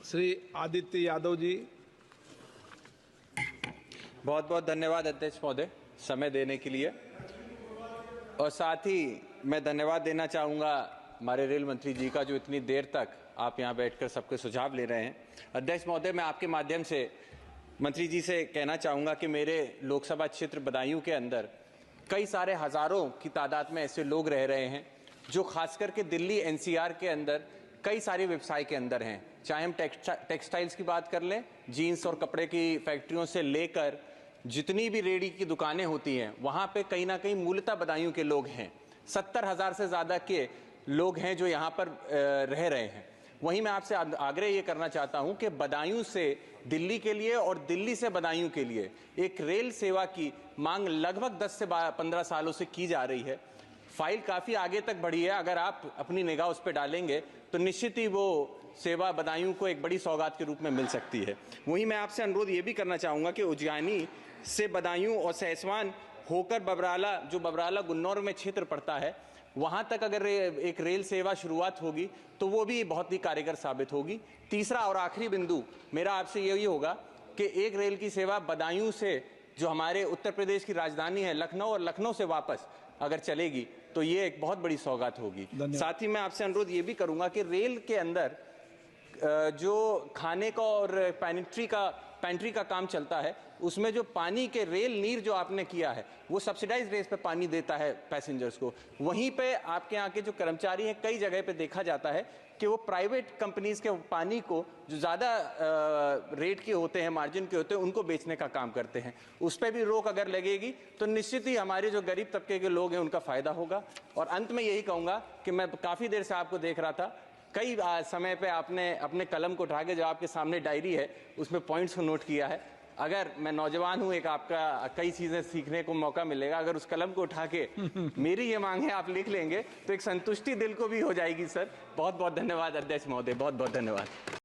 श्री आदित्य यादव जी। बहुत बहुत धन्यवाद अध्यक्ष महोदय समय देने के लिए। और साथ ही मैं धन्यवाद देना चाहूँगा हमारे रेल मंत्री जी का, जो इतनी देर तक आप यहाँ बैठकर सबके सुझाव ले रहे हैं। अध्यक्ष महोदय, मैं आपके माध्यम से मंत्री जी से कहना चाहूँगा कि मेरे लोकसभा क्षेत्र बदायूं के अंदर कई सारे हज़ारों की तादाद में ऐसे लोग रह रहे हैं जो खास करके दिल्ली एनसीआर के अंदर कई सारे व्यवसाय के अंदर हैं। चाहे हम टेक्सटाइल्स की बात कर लें, जीन्स और कपड़े की फैक्ट्रियों से लेकर जितनी भी रेडी की दुकानें होती हैं, वहाँ पे कहीं ना कहीं मूलतः बदायूं के लोग हैं। 70,000 से ज़्यादा के लोग हैं जो यहाँ पर रह रहे हैं। वहीं मैं आपसे आग्रह ये करना चाहता हूँ कि बदायूं से दिल्ली के लिए और दिल्ली से बदायूं के लिए एक रेल सेवा की मांग लगभग 10 से 15 सालों से की जा रही है। फाइल काफ़ी आगे तक बढ़ी है। अगर आप अपनी निगाह उस पर डालेंगे तो निश्चित ही वो सेवा बदायूं को एक बड़ी सौगात के रूप में मिल सकती है। वहीं मैं आपसे अनुरोध ये भी करना चाहूँगा कि उज्जैनी से बदायूं और सहसवान होकर बबराला, जो बबराला गुन्नौर में क्षेत्र पड़ता है, वहाँ तक अगर एक रेल सेवा शुरुआत होगी तो वो भी बहुत ही कारगर साबित होगी। तीसरा और आखिरी बिंदु मेरा आपसे यही होगा कि एक रेल की सेवा बदायूं से, जो हमारे उत्तर प्रदेश की राजधानी है लखनऊ, और लखनऊ से वापस अगर चलेगी तो ये एक बहुत बड़ी सौगात होगी। साथ ही मैं आपसे अनुरोध ये भी करूंगा कि रेल के अंदर जो खाने का और पेंट्री का काम चलता है, उसमें जो पानी के रेल नीर जो आपने किया है वो सब्सिडाइज रेट पे पानी देता है पैसेंजर्स को। वहीं पे आपके यहाँ के जो कर्मचारी हैं, कई जगह पे देखा जाता है कि वो प्राइवेट कंपनीज के पानी को जो ज़्यादा रेट के होते हैं, मार्जिन के होते हैं, उनको बेचने का काम करते हैं। उस पर भी रोक अगर लगेगी तो निश्चित ही हमारे जो गरीब तबके के लोग हैं उनका फ़ायदा होगा। और अंत में यही कहूँगा कि मैं काफ़ी देर से आपको देख रहा था, कई समय पे आपने अपने कलम को उठा के, जो आपके सामने डायरी है उसमें पॉइंट्स को नोट किया है। अगर मैं नौजवान हूँ, एक आपका कई चीज़ें सीखने को मौका मिलेगा। अगर उस कलम को उठा के मेरी ये मांग है आप लिख लेंगे तो एक संतुष्टि दिल को भी हो जाएगी। सर बहुत बहुत धन्यवाद अध्यक्ष महोदय, बहुत बहुत धन्यवाद।